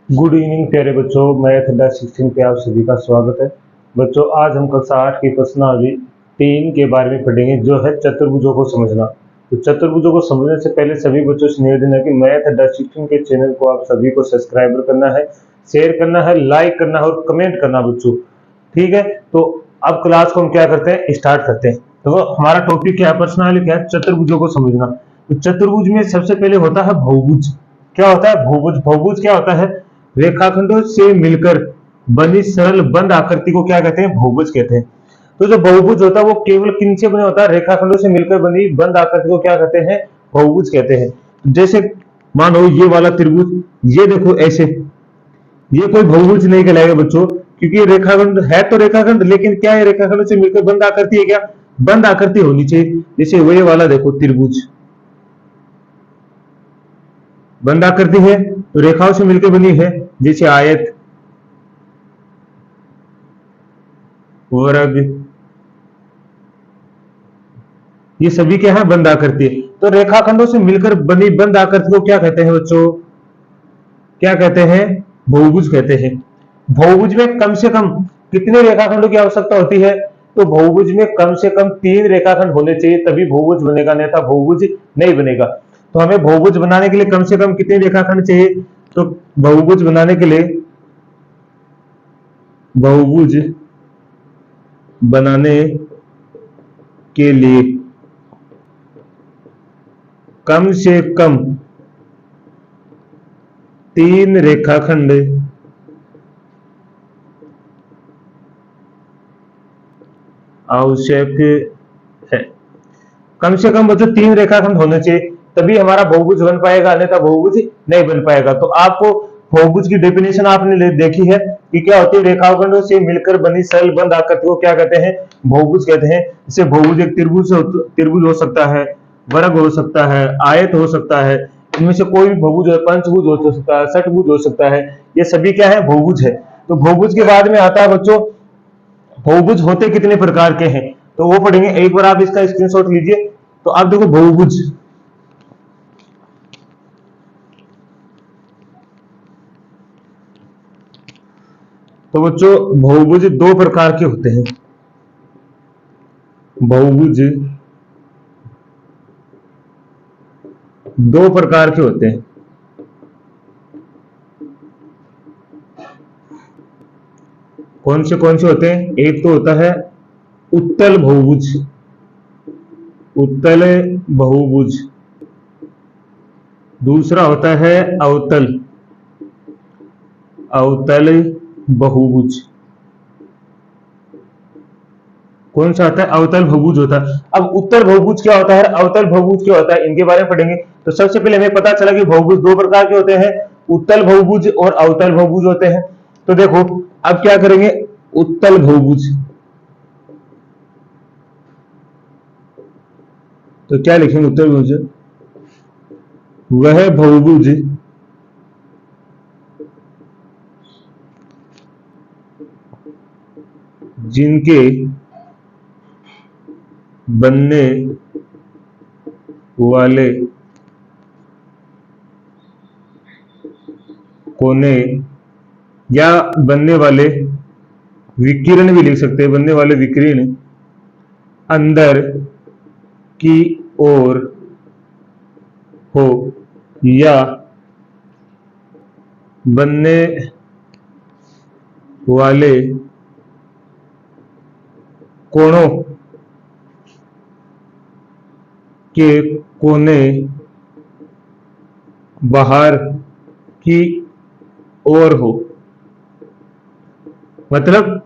Good evening प्यारे बच्चों, math अड्डा 16 पे आप सभी का स्वागत है। बच्चों, आज हम कक्षा 8 की प्रश्नावली 3 के बारे में पढ़ेंगे, जो है चतुर्भुजों को समझना। तो चतुर्भुजों को समझने से पहले सभी बच्चों से निवेदन है कि मैथ अड्डा 16 के चैनल को आप सभी को सब्सक्राइब करना है, शेयर करना है, लाइक करना है और कमेंट करना बच्चों। ठीक है, तो अब क्लास को हम क्या करते हैं, स्टार्ट करते हैं। तो हमारा टॉपिक क्या है, प्रश्नावली क्या है, चतुर्भुजों को समझना। तो चतुर्भुज में सबसे पहले होता है बहुभुज। क्या होता है बहुभुज? बहुभुज क्या होता है? रेखाखंडों से मिलकर बनी सरल बंद आकृति को क्या कहते हैं? बहुभुज कहते हैं। तो जो बहुभुज होता है वो केवल किन से बने होता है? रेखाखंडों से मिलकर बनी बंद आकृति को क्या कहते हैं? बहुभुज कहते हैं। जैसे मानो ये वाला त्रिभुज, ये देखो ऐसे, ये कोई बहुभुज नहीं कहलाएगा बच्चों, क्योंकि रेखाखंड है तो रेखाखंड, लेकिन क्या है, रेखाखंडों से मिलकर बंद आकृति है क्या? बंद आकृति होनी चाहिए। जैसे वो ये वाला देखो त्रिभुज बंद आकृति है, तो रेखाओं से मिलकर बनी है, जैसे आयत, वर्ग, ये सभी क्या है? बंद आकृति है। तो रेखाखंडों से मिलकर बनी बंद आकृति को क्या कहते हैं बच्चों? क्या कहते हैं? बहुभुज कहते हैं। बहुभुज में कम से कम कितने रेखाखंडों की आवश्यकता होती है? तो बहुभुज में कम से कम 3 रेखाखंड होने चाहिए, तभी बहुभुज बनेगा, नहीं था बहुभुज नहीं बनेगा। तो हमें बहुभुज बनाने के लिए कम से कम कितने रेखाखंड चाहिए? तो बहुभुज बनाने के लिए, बहुभुज बनाने के लिए कम से कम 3 रेखाखंड आवश्यक है। कम से कम बच्चों 3 रेखाखंड होने चाहिए, तभी हमारा बहुभुज बन पाएगा, अन्यथा बहुभुज नहीं बन पाएगा। तो आपको बहुभुज की डेफिनेशन आपने देखी है कि क्या होती है? रेखाखंडों से मिलकर बनी सरल बंद आकृति को क्या कहते हैं? बहुभुज कहते हैं। इसे बहुभुज एक त्रिभुज हो सकता है, वर्ग हो सकता है, आयत हो सकता है, इनमें से कोई भी बहुभुज, पंचभुज हो सकता है, षटभुज हो सकता है, ये सभी क्या है? बहुभुज है। तो बहुभुज के बाद में आता है बच्चों, बहुभुज होते कितने प्रकार के हैं, तो वो पढ़ेंगे। एक बार आप इसका स्क्रीनशॉट लीजिए। तो आप देखो बहुभुज, तो बच्चों बहुभुज 2 प्रकार के होते हैं। बहुभुज 2 प्रकार के होते हैं। कौन से होते हैं? एक तो होता है उत्तल बहुभुज, उत्तल बहुभुज। दूसरा होता है अवतल, अवतल बहुभुज। कौन सा आता है? अवतल बहुभुज होता है। अब उत्तल बहुभुज क्या होता है, अवतल बहुभुज क्या होता है, इनके बारे में पढ़ेंगे। तो सबसे पहले हमें पता चला कि बहुभुज 2 प्रकार के होते हैं, उत्तल बहुभुज और अवतल बहुभुज होते हैं। तो देखो अब क्या करेंगे, उत्तल बहुभुज, तो क्या लिखेंगे? उत्तल बहुभुज वह बहुभुज जिनके बनने वाले कोने या बनने वाले विकिरण भी लिख सकते हैं, बनने वाले विकिरण अंदर की ओर हो, या बनने वाले कोणों के कोने बाहर की ओर हो। मतलब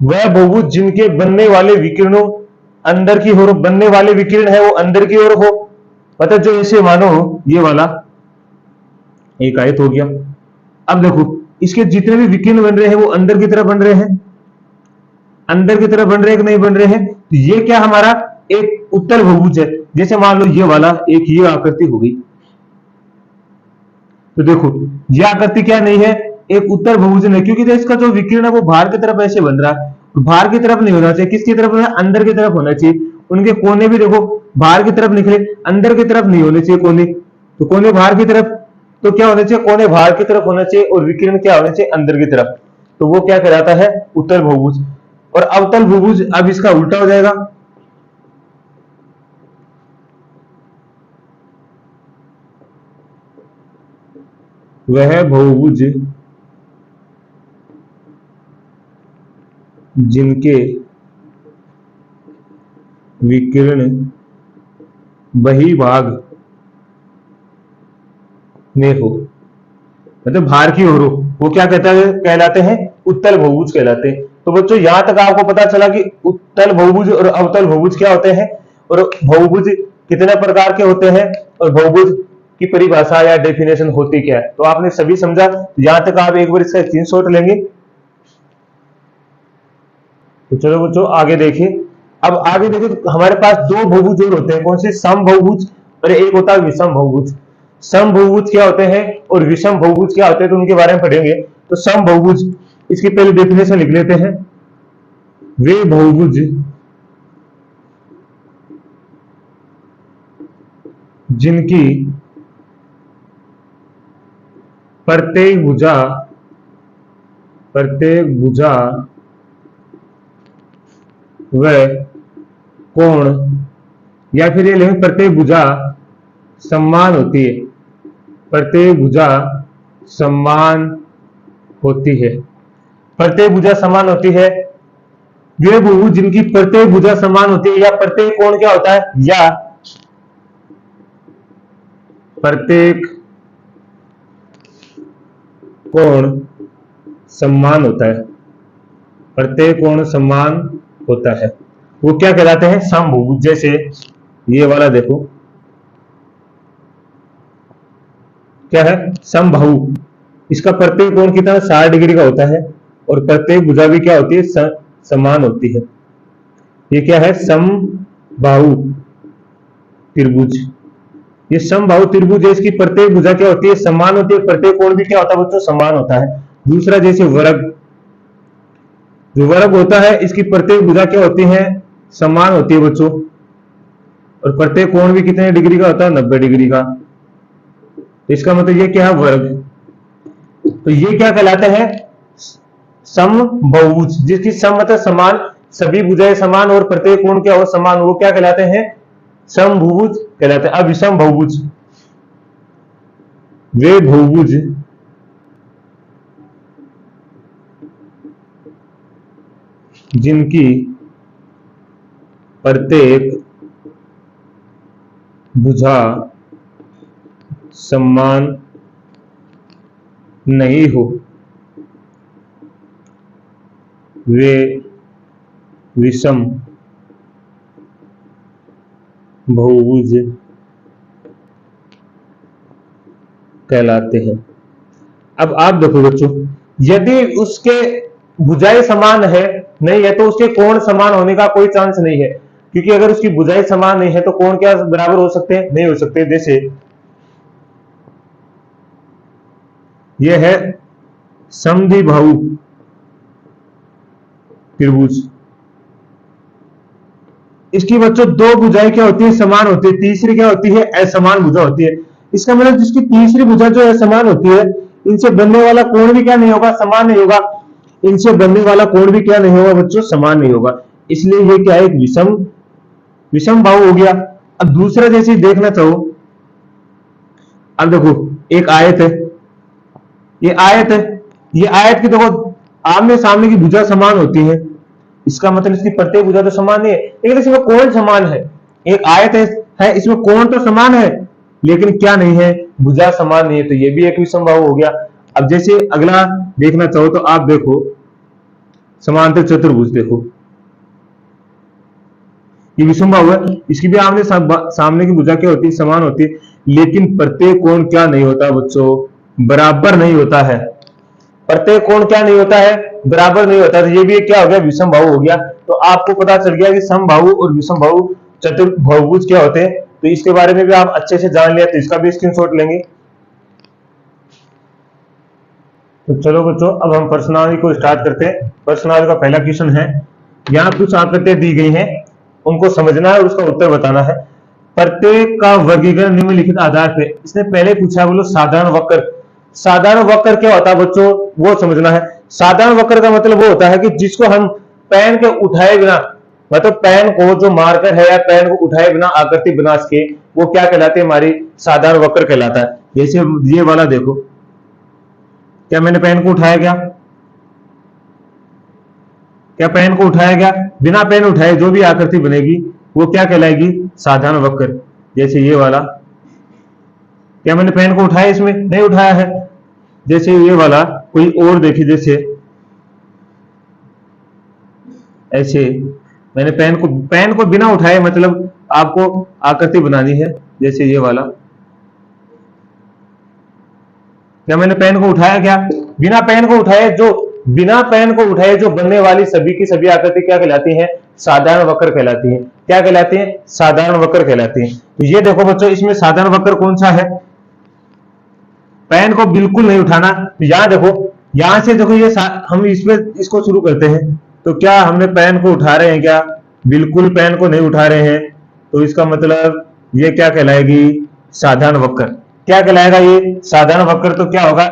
वह बहुभुज जिनके बनने वाले विकिरणों अंदर की ओर, बनने वाले विकिरण है वो अंदर की ओर हो। मतलब जो ऐसे मानो ये वाला एक आयत हो गया। अब देखो इसके जितने भी विकिरण बन रहे हैं वो अंदर की तरफ बन रहे हैं, अंदर की तरफ बन रहे हैं कि नहीं बन रहे हैं? तो ये क्या हमारा एक उत्तल बहुभुज है। जैसे मान लो ये वाला एक ये आकृति हो गई, तो देखो ये आकृति क्या नहीं है? एक उत्तल बहुभुज नहीं, क्योंकि जो इसका जो विकिरण है वो बाहर की तरफ ऐसे बन रहा है। बाहर की तरफ नहीं होना चाहिए, किसकी तरफ होना है? अंदर की तरफ होना चाहिए। उनके कोने भी देखो बाहर की तरफ निकले, अंदर की तरफ नहीं होने चाहिए कोने, तो कोने बाहर की तरफ। तो क्या होना चाहिए, कोने बाहर की तरफ होना चाहिए और विकिरण क्या होना चाहिए, अंदर की तरफ। तो वो क्या कहलाता है, उत्तल बहुभुज। और अवतल बहुभुज, अब इसका उल्टा हो जाएगा। वह बहुभुज जिनके विकिरण बहिर्भाग में हो, मतलब बाहर की ओर हो, वो क्या कहलाते हैं, उत्तल बहुभुज कहलाते हैं। तो बच्चों यहां तक आपको पता चला कि उत्तल बहुभुज और अवतल बहुभुज क्या होते हैं, और बहुभुज कितने प्रकार के होते हैं, और बहुभुज की परिभाषा या डेफिनेशन होती क्या है। तो आपने सभी समझा। यहां तक आप एक बार इसका स्क्रीनशॉट लेंगे। तो चलो बच्चों आगे देखिए। अब आगे देखो, तो हमारे पास दो बहुभुज और होते हैं, कौन से, सम बहुभुज और एक होता है विषम बहुभुज। सम बहुभुज क्या होते हैं और विषम बहुभुज क्या होते हैं, तो उनके बारे में पढ़ेंगे। तो सम बहुभुज, इसकी पहले डेफिनेशन लिख लेते हैं। वे बहुभुज जिनकी प्रत्येक भुजा व कोण, या फिर ये लेंगे प्रत्येक भुजा समान होती है, प्रत्येक भुजा समान होती है, प्रत्येक भुजा समान होती है। वे बहुभुज जिनकी प्रत्येक भुजा समान होती है, या प्रत्येक कोण क्या होता है, या प्रत्येक कोण समान होता है, प्रत्येक कोण समान होता है, वो क्या कहलाते हैं, समभुज। जैसे ये वाला देखो क्या है, समबाहु, इसका प्रत्येक कोण कितना 60 डिग्री का होता है, और प्रत्येक भुजा भी क्या होती है, समान होती है। ये क्या है, समबाहु त्रिभुज। ये समबाहु त्रिभुज है, इसकी प्रत्येक भुजा क्या होती है, समान होती है, प्रत्येक कोण भी क्या होता है बच्चों, समान होता है। दूसरा जैसे वर्ग, जो वर्ग होता है इसकी प्रत्येक भुजा क्या होती है, समान होती है बच्चों, और प्रत्येक कोण भी कितने डिग्री का होता है, 90 डिग्री का। तो इसका मतलब ये क्या है, वर्ग। तो ये क्या कहलाते हैं, समबहुभुज, जिसकी सम मतलब समान, सभी भुजाएं समान और प्रत्येक कोण क्या हो, समान, वो क्या कहलाते हैं, समभुज कहलाते हैं। अब विषम बहुभुज, वे बहुभुज जिनकी प्रत्येक भुजा समान नहीं हो, वे विषम बहुभुज कहलाते हैं। अब आप देखो बच्चों, यदि उसके भुजाएं समान है नहीं है, तो उसके कोण समान होने का कोई चांस नहीं है, क्योंकि अगर उसकी भुजाएं समान नहीं है तो कोण क्या बराबर हो सकते हैं, नहीं हो सकते। जैसे यह है समद्विबाहु त्रिभुज, इसकी बच्चों दो भुजाएं क्या होती है, समान होती है, तीसरी क्या होती है, असमान भुजा होती है। इसका मतलब जिसकी तीसरी भुजा जो है समान होती है, इनसे बनने वाला कोण भी क्या नहीं होगा, समान नहीं होगा, इनसे बनने वाला कोण भी क्या नहीं होगा बच्चों, समान नहीं होगा। इसलिए ये क्या है, एक विषम बाहु हो गया। अब दूसरा जैसे देखना चाहो, अब देखो एक आयत है, ये आयत है, ये आयत की देखो आमने सामने की भुजा समान होती है, इसका मतलब इसकी प्रत्येक भुजा तो समान नहीं है, लेकिन इसमें कोण समान है। एक आयत है, इसमें कोण तो समान है लेकिन क्या नहीं है, भुजा समान नहीं है, तो ये भी एक विषम बाहु हो गया। अब जैसे अगला देखना चाहो तो आप देखो समांतर चतुर्भुज, देखो ये विषम बाहु है, इसकी भी आमने सामने की भुजा क्या होती है, समान होती है, लेकिन प्रत्येक कोण क्या नहीं होता बच्चों, बराबर नहीं होता है, प्रत्येक कोण क्या नहीं होता है, बराबर नहीं होता। तो ये भी क्या हो गया, विषम बाहु हो गया। तो आपको पता चल गया कि समबाहु और विषम बाहु चतुर्भुज क्या होते हैं। तो इसके बारे में भी आप अच्छे से जान लिया, तो इसका भी स्क्रीनशॉट लेंगे। तो चलो बच्चों अब हम प्रश्नावली को स्टार्ट करते हैं। प्रश्नावली का पहला क्वेश्चन है, यहाँ कुछ आकृतियां दी गई हैं, उनको समझना है और उसका उत्तर बताना है। प्रत्येक का वर्गीकरण निम्नलिखित आधार पे। इसने पहले पूछा, बोलो साधारण वक्र। साधारण वक्र क्या होता है बच्चों, वो समझना है। साधारण वक्र का मतलब वो होता है कि जिसको हम पेन के उठाए बिना, मतलब पेन को जो मार्कर है या पेन को उठाए बिना आकृति बना सके, वो क्या कहलाती है, हमारी साधारण वक्र कहलाता है। जैसे ये वाला देखो, क्या मैंने पेन को उठाया, क्या पेन को उठाया गया? बिना पेन उठाए जो भी आकृति बनेगी वो क्या कहलाएगी, साधारण वक्र। जैसे ये वाला, क्या मैंने पेन को उठाया, इसमें नहीं उठाया है। जैसे ये वाला कोई और देखिए, जैसे ऐसे मैंने पेन को बिना उठाए, मतलब आपको आकृति बनानी है। जैसे ये वाला, क्या मैंने पेन को उठाया, क्या बिना पेन को उठाए, बिना पेन को उठाए जो बनने वाली सभी की सभी आकृति क्या कहलाती हैं, साधारण वक्र कहलाती हैं। क्या कहलाती हैं, साधारण वक्र कहलाती हैं। तो ये देखो बच्चों, इसमें साधारण वक्र कौन सा है, पेन को बिल्कुल नहीं उठाना। तो यहां देखो, यहां से देखो, ये हम इसको शुरू करते हैं। तो क्या हमने पेन को उठा रहे हैं, क्या बिल्कुल पेन को नहीं उठा रहे हैं, तो इसका मतलब ये क्या कहलाएगी, साधारण वक्र। क्या कहलाएगा ये, साधारण वक्र। तो क्या होगा,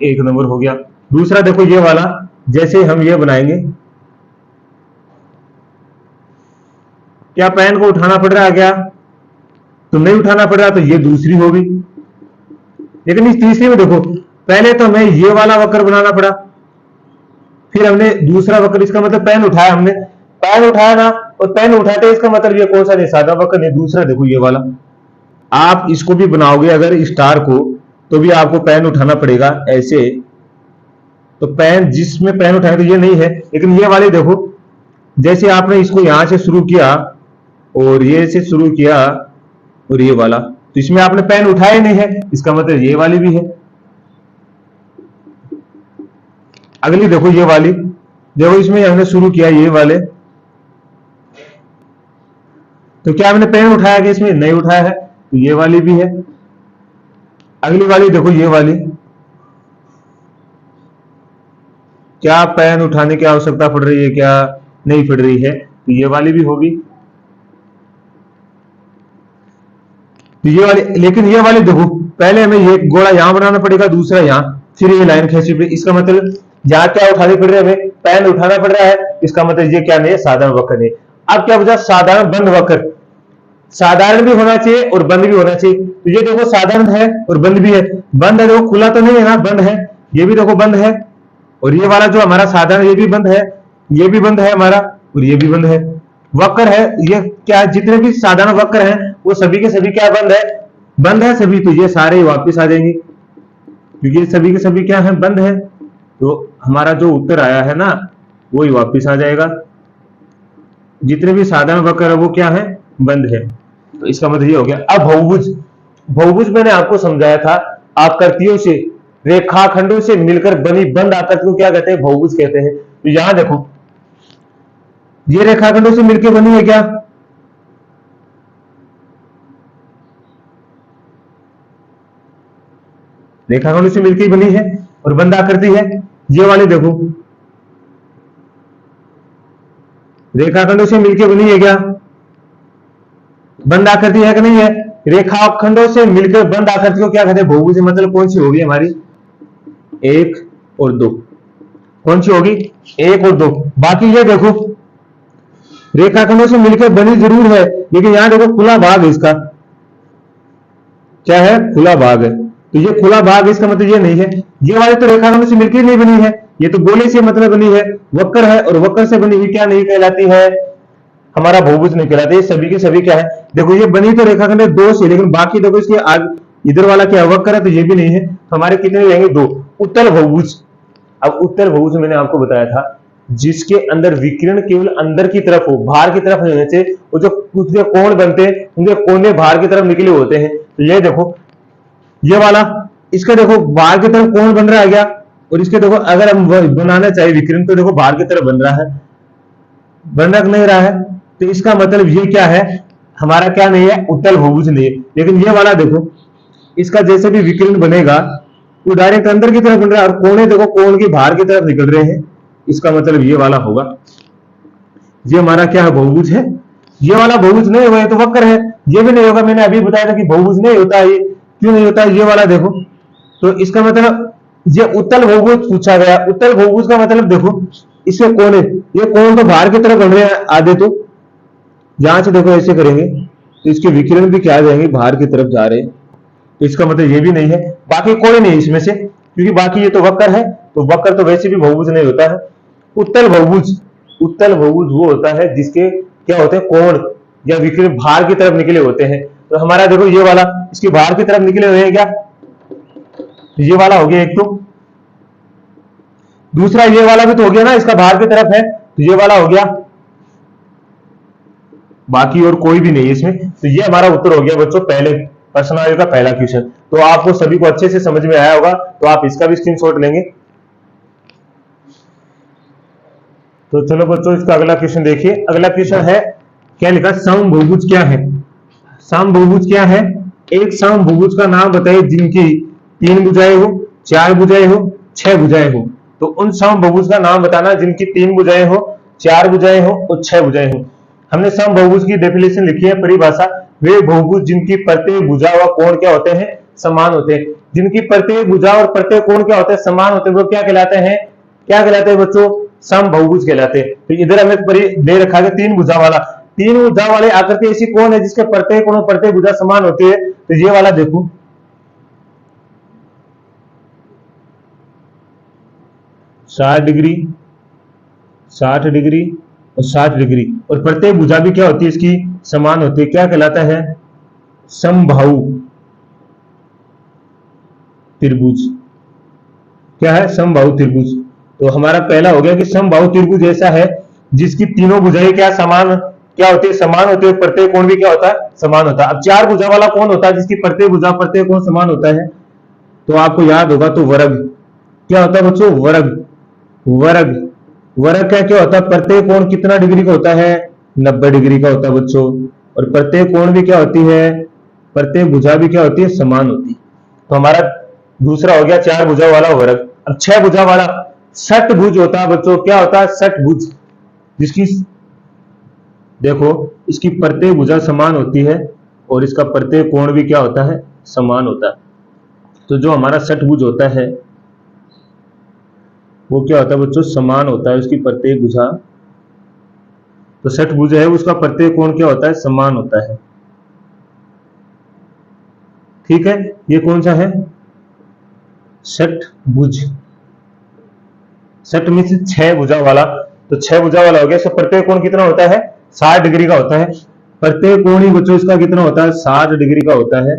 1 नंबर हो गया। दूसरा देखो ये वाला, जैसे हम ये बनाएंगे, क्या पेन को उठाना पड़ रहा है, क्या तो नहीं उठाना पड़ रहा, तो ये दूसरी होगी। लेकिन इस तीसरी में देखो, पहले तो हमें ये वाला वक्र बनाना पड़ा, फिर हमने दूसरा वक्र, इसका मतलब पेन उठाया, हमने पेन उठाया ना, और पेन उठाते इसका मतलब ये कौन सा, नहीं साधारण वक्र नहीं, दूसरा देखो ये वाला। आप इसको भी बनाओगे अगर स्टार को, तो भी आपको पेन उठाना पड़ेगा ऐसे। तो पेन, जिसमें पेन उठाए तो ये नहीं है। लेकिन ये वाले देखो, जैसे आपने इसको यहां से शुरू किया और ये से शुरू किया और ये वाला, तो इसमें आपने पेन उठाया नहीं है, इसका मतलब ये वाली भी है। अगली देखो ये वाली, देखो इसमें हमने शुरू किया ये वाले, तो क्या हमने पेन उठाया कि इसमें नहीं उठाया है, तो ये वाली भी है। अगली वाली देखो ये वाली, क्या पेन उठाने की आवश्यकता पड़ रही है, क्या नहीं पड़ रही है, तो ये वाली भी होगी। तो ये वाली, लेकिन ये वाली देखो, पहले हमें ये गोला यहां बनाना पड़ेगा, दूसरा यहां, फिर ये लाइन खींची पे, इसका मतलब यहां क्या उठानी पड़ रही है, हमें पेन उठाना पड़ रहा है, इसका मतलब ये क्या नहीं है, साधारण वक्र नहीं। अब क्या बचा, साधारण बंद वक्र। साधारण भी होना चाहिए और बंद भी होना चाहिए। तो ये देखो साधारण है और बंद भी है। बंद है देखो, खुला तो नहीं है ना, बंद है। ये भी देखो बंद है, और ये वाला जो हमारा साधारण, ये भी बंद है, ये भी बंद है हमारा, और ये भी बंद है। वक्र है ये, क्या जितने भी साधारण वक्र हैं वो सभी के सभी क्या बंद है, बंद है सभी। तो ये सारे वापस आ जाएंगे, क्योंकि ये सभी के सभी क्या है, बंद है। तो हमारा जो उत्तर आया है ना, वो ही वापस आ जाएगा। जितने भी साधारण वक्र है वो क्या है, बंद है। तो इसका मतलब ये हो गया। अब बहुभुज, बहुभुज मैंने आपको समझाया था, आकृतियों से, रेखाखंडों से मिलकर बनी बंद आकृति को क्या कहते हैं, बहुभुज कहते हैं। तो यहां देखो, ये रेखाखंडों से मिलकर बनी है, क्या रेखाखंडों से मिलकर बनी है और बंद आकृति है। ये वाली देखो, रेखाखंडों से मिलकर बनी है, क्या बंद आकृति है कि नहीं है। रेखाखंडों से मिलकर बंद आकृति को क्या कहते हैं, बहुभुज। मतलब कौन सी होगी हमारी, 1 और 2, कौन सी होगी, 1 और 2। बाकी ये देखो, रेखाखंडों से मिलकर बनी जरूर है, लेकिन यहां देखो खुला भाग है इसका, क्या है, खुला भाग है। तो ये खुला भाग, इसका मतलब ये नहीं है। ये वाली तो रेखाखंडों से मिलकर नहीं बनी है, ये तो गोले से मतलब बनी है, वक्र है, और वक्र से बनी हुई क्या नहीं कहलाती है, हमारा बहुभुज नहीं कहलाते। ये सभी के सभी क्या है, देखो ये बनी तो रेखाखंड 2 से, लेकिन बाकी देखो इसके आगे इधर वाला क्या वक्र है, तो ये भी नहीं है। तो हमारे कितने रहेंगे, 2। उत्तल बहुभुज। अब उत्तल बहुभुज मैंने आपको बताया था, जिसके अंदर विकिरण केवल अंदर की तरफ हो, बाहर की तरफ नहीं होने से, वो जो उसके कोण बनते हैं उनके कोने बाहर की तरफ निकले होते हैं। तो ये देखो, ये वाला, इसका देखो बाहर की तरफ कोण बन रहा है क्या, और इसके देखो अगर हम बनाना चाहिए विकिरण, तो देखो बाहर की तरफ बन रहा है, बन रहा नहीं रहा है। तो इसका मतलब ये क्या है, हमारा क्या नहीं है, उत्तल बहुभुज नहीं है। लेकिन ये वाला देखो, इसका जैसे भी विकिरण बनेगा वो डायरेक्ट अंदर की तरफ बन रहा है, और कोने देखो कोण के बाहर की तरफ निकल रहे हैं, इसका मतलब ये वाला होगा। ये हमारा क्या है, बहुभुज है। ये वाला बहुभुज नहीं होगा, ये तो वक्र है, ये भी नहीं होगा। मैंने अभी बताया था कि बहुभुज नहीं होता है। ये क्यों नहीं होता है? ये वाला देखो, तो इसका मतलब ये उत्तल बहुभुज पूछा गया। उत्तल बहुभुज का मतलब देखो, इसके कोण है, ये कोण तो बाहर की तरफ बन रहे हैं आधे, तो यहां से देखो ऐसे करेंगे तो इसके विकिरण भी क्या आ जाएंगे, बाहर की तरफ जा रहे हैं। तो इसका मतलब ये भी नहीं है। बाकी कोई नहीं इसमें से, क्योंकि बाकी ये तो वक्र है, तो वक्र तो वैसे भी बहुभुज नहीं होता है। उत्तल बहुभुज, उत्तल बहुभुज वो होता है जिसके क्या होते हैं, कोण या विकिरण बाहर की तरफ निकले होते हैं। तो हमारा देखो ये वाला इसके बाहर की तरफ निकले हुए हैं क्या, तो ये वाला हो गया एक। तो दूसरा ये वाला भी तो हो गया ना, इसका बाहर की तरफ है, तो ये वाला हो गया। बाकी और कोई भी नहीं है इसमें। तो ये हमारा उत्तर हो गया बच्चों पहले प्रश्नावली का पहला क्वेश्चन। तो आपको सभी को अच्छे से समझ में आया होगा, तो आप इसका भी स्क्रीनशॉट लेंगे। तो चलो बच्चों, इसका अगला क्वेश्चन देखिए। अगला क्वेश्चन है, क्या लिखा, समबहुभुज क्या है? समबहुभुज क्या है? एक समबहुभुज का नाम बताइए जिनकी 3 भुजाएं हो, 4 भुजाएं हो, 6 भुजाएं हो। तो उन समबहुभुज का नाम बताना जिनकी 3 भुजाएं हो, 4 भुजाएं हो और 6 भुजाएं हो। हमने समबहुभुज की डेफिनेशन लिखी है, परिभाषा। वे बहुभुज जिनकी प्रत्येक भुजा व कोण क्या होते हैं, समान होते हैं। जिनकी प्रत्येक भुजा और प्रत्येक कोण क्या होते हैं, समान होते हैं, वो क्या कहलाते हैं? क्या कहलाते हैं बच्चों? समबहुभुज कहलाते हैं। तो इधर हमें दे रखा है 3 भुजा वाला। 3 भुजा वाले आकृति ऐसी कौन है जिसके प्रत्येक कोण और प्रत्येक भुजा समान होती है? तो ये वाला देखो, 60 डिग्री, 60 डिग्री और 60 डिग्री, और प्रत्येक भुजा भी क्या होती है इसकी, समान होती है। क्या कहलाता है? समबाहु त्रिभुज। क्या है? समबाहु त्रिभुज। तो हमारा पहला हो गया कि समबाहु त्रिभुज ऐसा है जिसकी तीनों भुजाएं क्या समान क्या होती है, समान होती है, प्रत्येक कोण भी क्या होता है, समान होता है। अब 4 भुजा वाला कौन होता है जिसकी प्रत्येक भुजा प्रत्येक कोण समान होता है? तो आपको याद होगा, तो वर्ग। क्या होता है बच्चों? वर्ग। वर्ग, वर्ग का क्या होता है? प्रत्येक कोण कितना डिग्री का होता है? 90 डिग्री का होता है बच्चों। और प्रत्येक कोण भी क्या होती है, प्रत्येक भुजा भी क्या होती है, समान होती है। तो हमारा दूसरा हो गया 4 भुजा वाला वर्ग। अब 6 भुजा वाला षटभुज होता है बच्चों। क्या होता है? षटभुज, जिसकी देखो इसकी प्रत्येक भुजा समान होती है और इसका प्रत्येक कोण भी क्या होता है, समान होता है। तो जो हमारा षटभुज होता है वो क्या होता है बच्चों, समान होता है उसकी प्रत्येक भुजा। तो षटभुज है उसका प्रत्येक कोण क्या होता है, समान होता है। ठीक है, ये कौन सा है? षटभुज। षट मीन्स 6 भुजा वाला। तो 6 भुजा वाला हो गया। इसका प्रत्येक कोण कितना होता है? 60 डिग्री का होता है। प्रत्येक कोण ही बच्चों इसका कितना होता है? 60 डिग्री का होता है।